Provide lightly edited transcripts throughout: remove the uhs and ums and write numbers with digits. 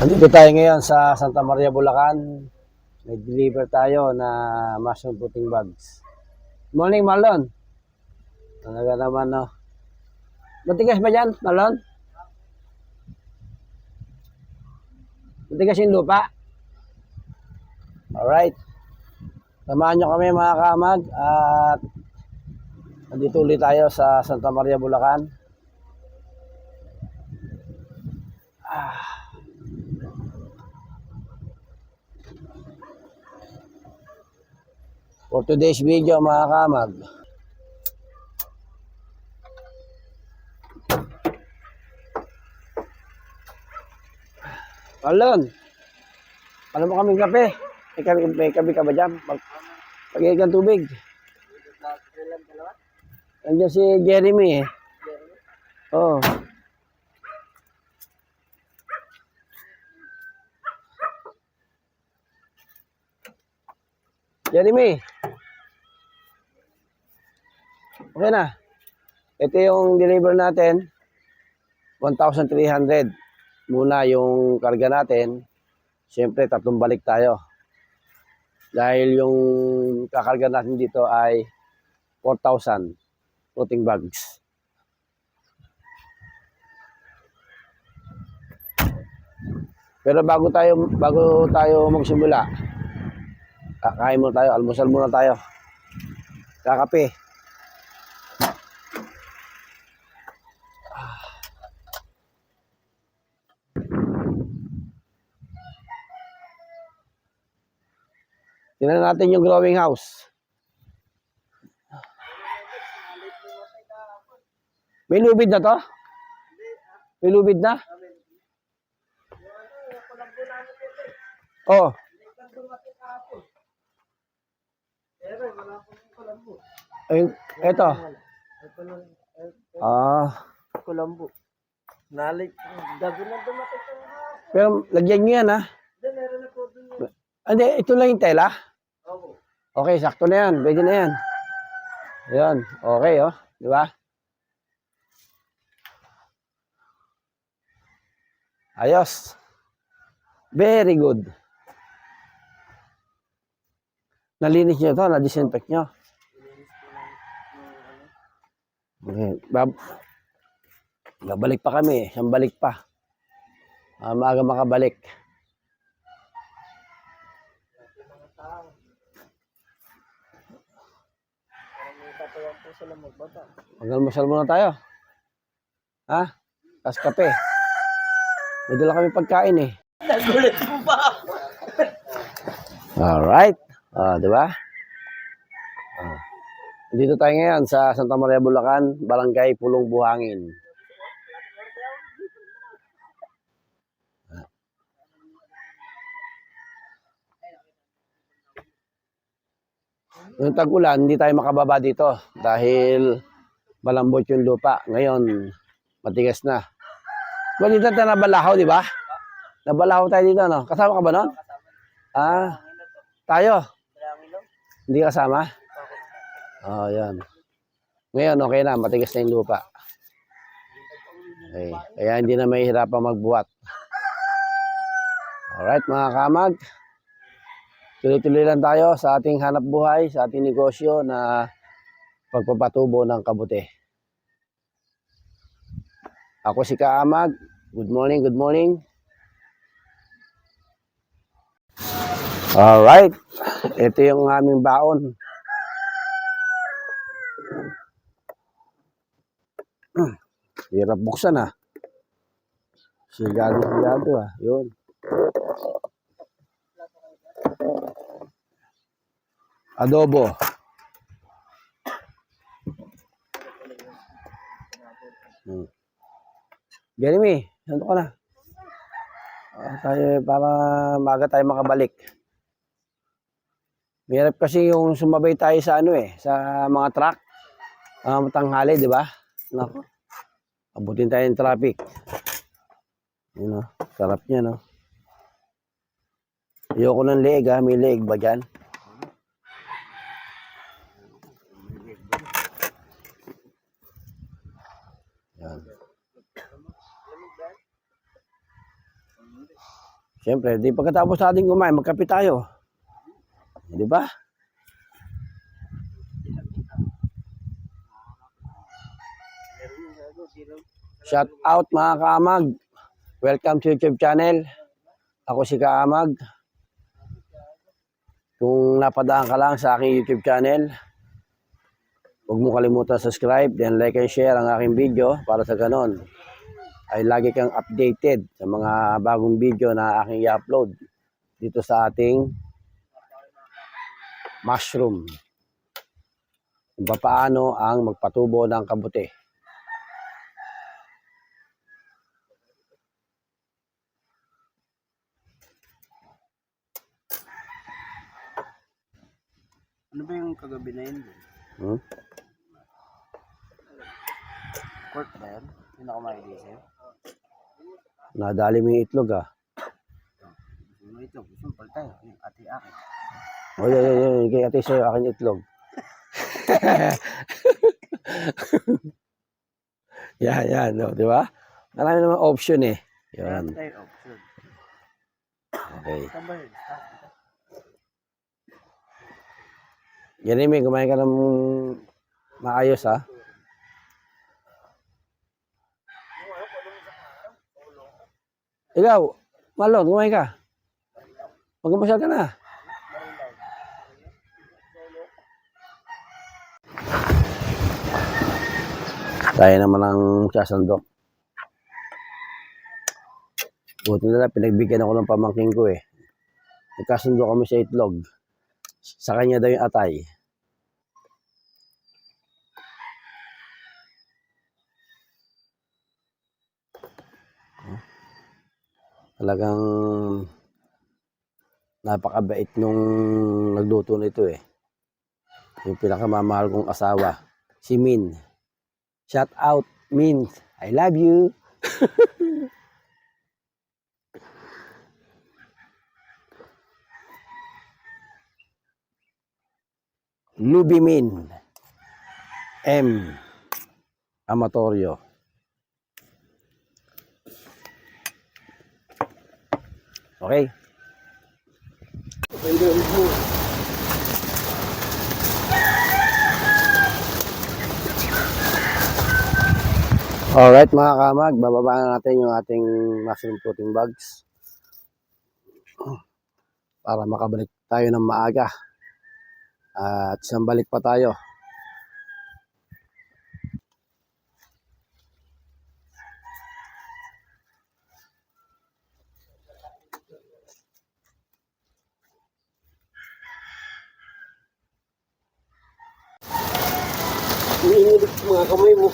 Andito tayo ngayon sa Santa Maria, Bulacan. Nag-deliver tayo na mushroom fruiting bags. Morning, Marlon. Talaga naman, no. Matigas ba dyan, Marlon? Matigas yung lupa? Alright. Samahan nyo kami mga kamag. At nandito ulit tayo sa Santa Maria, Bulacan. For today's video mga kamag. Marlon, ano mo kaming kape? May kape ka ba dyan? Pag-iig ng tubig. Nandiyan si Jeremy eh. Oo. Jeremy. Okay na. Ito yung deliver natin. 1,300. Muna yung karga natin. Siyempre, 3 balik tayo. Dahil yung kakarga natin dito ay 4,000 floating bags. Pero bago tayo magsimula, kakain muna tayo, almusal muna tayo. Kakape. Tingnan natin yung growing house. May lubid na to? May lubid na? Oo. Ayun, eto. Kulambo. Nalik. Gabi na dumating ko. Pero lagyan nyo yan, ha? Meron na po dun. Hindi, ito lang yung tela. Opo. Okay, sakto na yan. Pwede na yan. Ayan, okay, oh. Di ba? Ayos. Very good. Nalinis nyo ito, na-disinfect nyo. Okay. Babalik pa kami, siyang balik pa. Maaga makabalik. Mag-almusal muna tayo. Ha? Tas kape. May dala kami pagkain eh. Nagulat mo pa. Alright. Di ba? Dito tayo ngayon sa Santa Maria, Bulacan, Barangay Pulong Buhangin. Yung tag-ulan, hindi tayo makababa dito dahil malambot yung lupa. Ngayon, matigas na. Well, dito tayo nabalahaw, di ba? Nabalahaw tayo dito, no? Kasama ka ba nun? Tayo? Hindi kasama? Yan. Ngayon, okay na. Matigas na yung lupa. Okay. Kaya hindi na mahihirapan magbuhat. Alright, mga kamag. Tuloy-tuloy lang tayo sa ating hanap buhay, sa ating negosyo na pagpapatubo ng kabute. Ako si Kaamag. Good morning, good morning. Alright. Ito yung aming baon. Hirap buksan ah. Sigado ah. Yun. Adobo. Jeremy, nandito ka na. Para maaga tayo makabalik. Mahirap kasi yung sumabay tayo sa sa mga truck. Tanghali, di ba? Nako. Abutin tayo ng traffic. Yun, sarap niya, no? Ayoko ng leeg, ha? May leeg ba dyan? Yan. Siyempre, di pagkatapos natin kumain, magkape tayo. Di ba? Shout out mga kaamag. Welcome to YouTube channel. Ako si Kaamag. Kung napadaan ka lang sa aking YouTube channel, huwag mo kalimutan subscribe, then like and share ang aking video para sa ganon ay lagi kang updated sa mga bagong video na aking i-upload dito sa ating mushroom. Kung paano ang magpatubo ng kabuti. Ano ba yung kagabi na yun? Hmm? Pork ba yan? Yung nakamailisip? Nadali mo yung itlog ah. Yung ito, simple tayo. Yung ati-aki. O yan. Kaya ate sa'yo aking itlog. Yan. No, di ba? Marami naman option eh. Yan. Tayo option. Okay. Saan ba yun? Yan may kumain ka ng maayos ha. Ikaw, Malon, kumain ka. Magkapasyal ka na. Tayo naman ang sasandok. Buti nila, pinagbigyan ako ng pamangking ko eh. Nagkasundo kami sa itlog. Sa kanya daw yung atay. Talagang napakabait nung nagluto nito eh. Yung pinakamamahal kong asawa, si Min. Shout out, Min. I love you. Lubimin M. Amatorio. Okay. Alright mga kamag, bababa na natin yung ating mushroom coating bags para makabalik tayo ng maaga. At isang balik pa tayo. Iniinit mga kamay mo.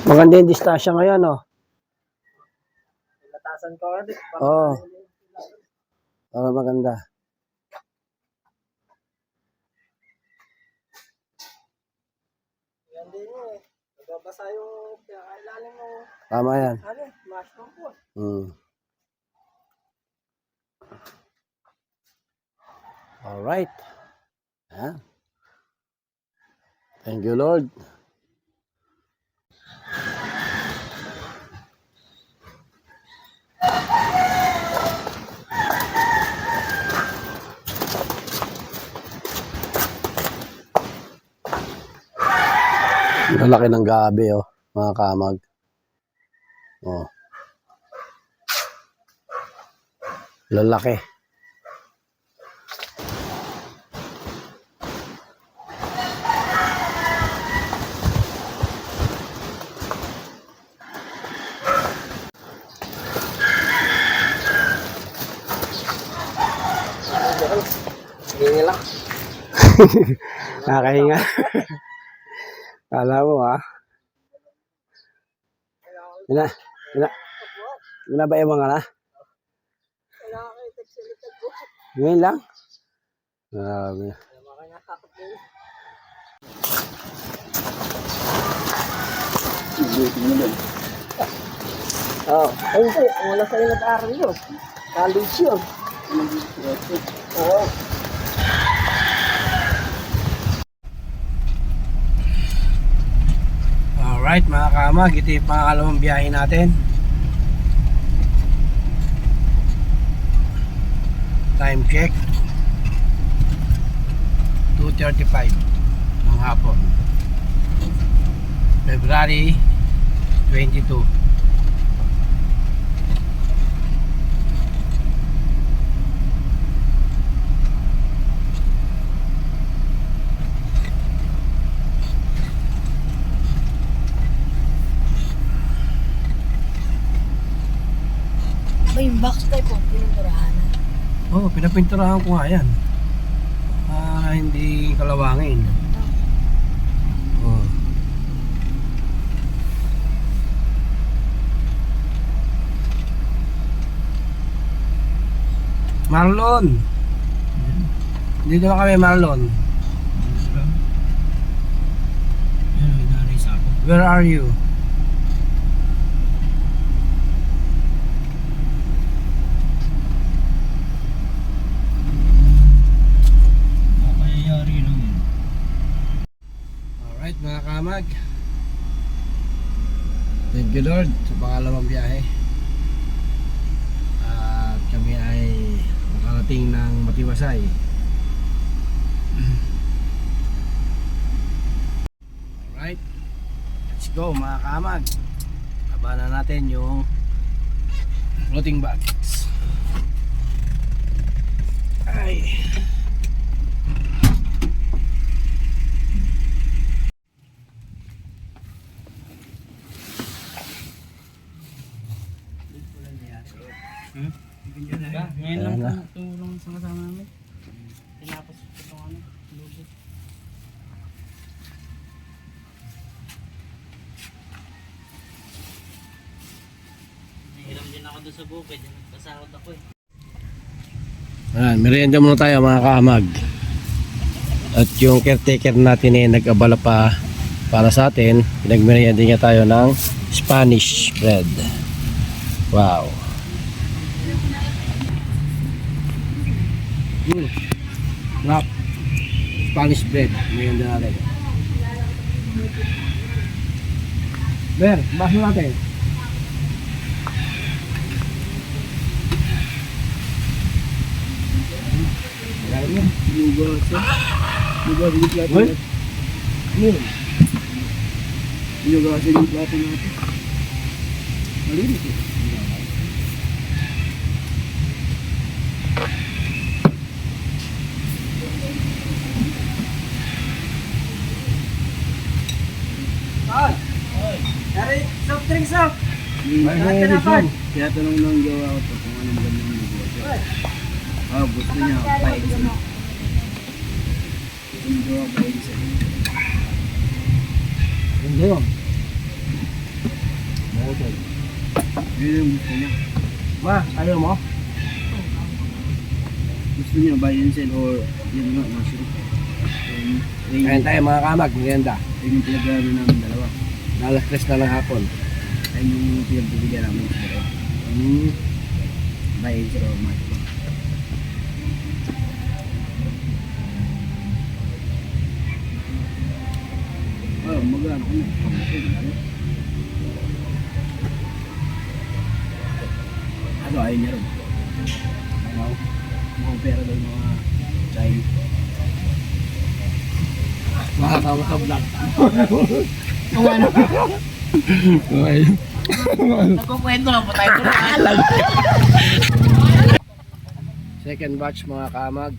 Maganda yung distansya ngayon, oh. Natasan ko agad. Oo. Oh, maganda. Yan din yun eh. Nagbabasa yung pinakailalim mo. Tama yan. Ano eh, mushroom po. Alright. Thank you, Lord. Lalaki ng gabi, oh, mga kamag. Oh. Lalaki. Hindi lang. Nakahinga. Kala mo ha. Wala ba yung mga na? Ngayon lang? Grabe. Oo. Ay, hindi. Wala sa'yo nag-aaral yun. College yun. Oo. Alright mga kamag, ito yung pangalawang biyahe natin. Time check 2:35 ng hapon, February 22. Ba yung box type po, pininturahan na. Oo, pinapinturahan ko nga yan. Para hindi kalawangin. Oo. Marlon! Dito na kami, Marlon. Where are you? Alright mga kamag, thank you Lord sa pangalawang biyahe. At kami ay nakarating ng Matiwasay. Alright, let's go mga kamag. Labanan natin yung floating bags. Ay. Ngayon lang po tumulong sa kasama namin. Tinapos ko itong ano, lubo. Nahiram din ako doon sa bukid. Nagpasahod ako eh. Ayan, merienda muna tayo mga kaamag. At yung caretaker natin ay nag-abala pa para sa atin. Pinagmerienda niya tayo ng Spanish bread. Wow. Rap. Spanish bread. Merienda natin. Ber, baso natin. Soft drinks ah! Kaya tanong nang gawa ko to kung anong gandang negosyo. Gusto niya, paigsin. Yung gawa paigsin. Hindi yun. Yun yung gusto niya. Ma, ayaw mo? Gusto niya buy and sell or yun nga, mushroom. Kain tayo mga kamag, merienda. Yun yung pinag-aaral namin dalawa. Alas 3 na ng hapon. Ayun yung pinagbibigyan namin sa dalawa. Buy and sell or mushroom. Magano ko na. Ano, ayaw niya rin. Ano? Mukhang pera daw yung mga Chinese. Makakawa ka vlog. Kung ano. Okay. Nagkukwento lang po tayo. Second batch mga kamag.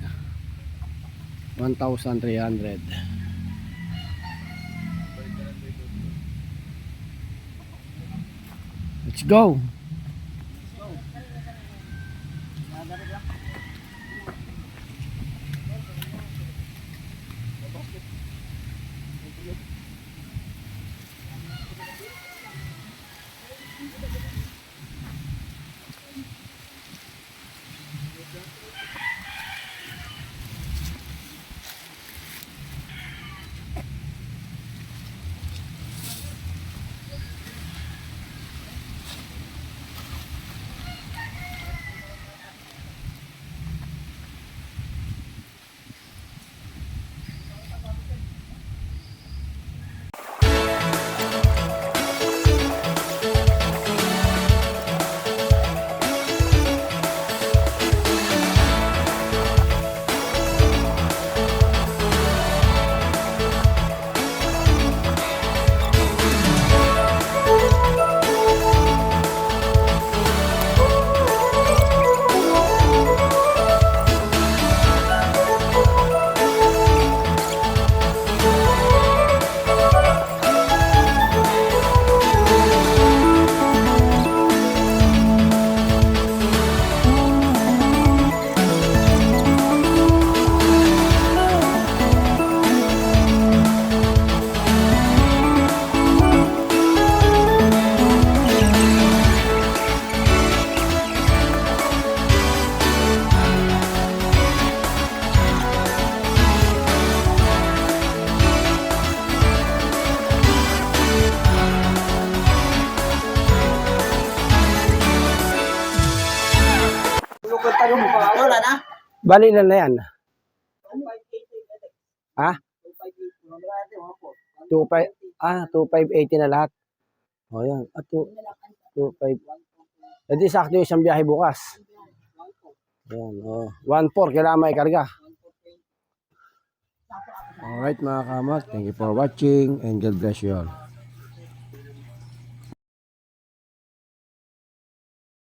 1,300. Let's go. Wala na. Bali na yan. Ha? 2580 na lahat. O yan. 25. Hindi sakto yung isang biyahe bukas. Ayan, 1.4 kailangan may karga. Alright mga kamat, thank you for watching and God bless you all.